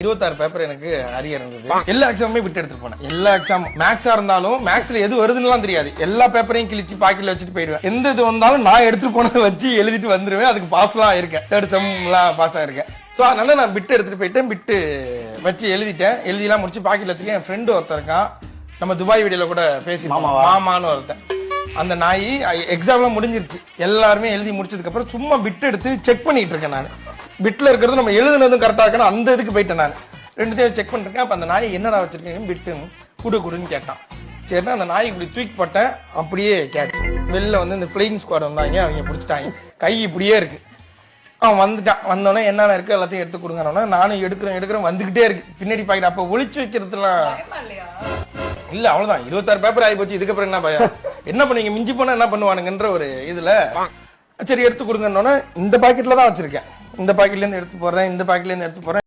26 paper எனக்கு arrear இருந்தது. எல்லா எக்ஸாமுமே விட்டு எடுத்துட்டு போனேன். எல்லா எக்ஸாம் மேக்ஸா இருந்தாலும் மேக்ஸ்ல எது வருதுன்னு தெரியாது. எல்லா பேப்பரையும் கிழிச்சு பாக்கெட்ல வச்சுட்டு போயிடுவேன். எந்த இது வந்தாலும் நான் எடுத்துட்டு போனதை வச்சு எழுதிட்டு வந்துருவேன். அதுக்கு பாஸ் எல்லாம் இருக்கேன். தேர்ட் செம் எல்லாம் பாஸ் ஆயிருக்கேன். சோ அதனால நான் பிட்டு எடுத்துட்டு போயிட்டேன். பிட்டு வச்சு எழுதிட்டேன். எழுதிலாம் முடிச்சு பாக்கெட்ல வச்சிருக்கேன். என் ஃப்ரெண்டு ஒருத்தர் இருக்கான். நம்ம துபாய் வீடியோல கூட பேசி மாமான்னு ஒருத்தன். அந்த நாய் எக்ஸாம்லாம் முடிஞ்சிருச்சு. எல்லாருமே எழுதி முடிச்சதுக்கு அப்புறம் சும்மா பிட் எடுத்து செக் பண்ணிட்டு இருக்கேன். நான் பிட்ல இருக்கிறது நம்ம எழுதுனதும் கரெக்டா இருக்கணும். அந்த இதுக்கு போயிட்டேன். நான் ரெண்டுத்தையும் செக் பண்ணிருக்கேன். அப்ப அந்த நாய் என்னடா வச்சிருக்கீங்க பிட்டு குடுன்னு கேட்டான். சரினா அந்த நாய் இப்படி தூக்கி போட்டேன். அப்படியே கேட்ச். வெளில வந்து இந்த பிளைங் ஸ்குவாட் வந்தாங்க. அவங்க பிடிச்சிட்டாங்க. கை இப்படியே இருக்கு. அவன் வந்துட்டான். வந்தோடனே என்னென்ன இருக்கு எல்லாத்தையும் எடுத்து கொடுங்க. நானும் எடுக்கிறேன் வந்துகிட்டே இருக்கு. பின்னாடி பாக்கிட்டு அப்ப ஒளிச்சு வைக்கிறதுலாம் இல்ல. அவ்வளவுதான். 26 பேப்பர் ஆகி போச்சு. இதுக்கப்புறம் என்ன பயம்? என்ன பண்ணீங்க? மிஞ்சி போனா என்ன பண்ணுவானுங்கன்ற ஒரு இதுல சரி எடுத்து கொடுங்கன்னு இந்த பாக்கெட்ல தான் வச்சிருக்கேன். இந்த பாக்கெட்ல இருந்து எடுத்து போறேன். இந்த பாக்கெட்ல இருந்து எடுத்து போறேன்.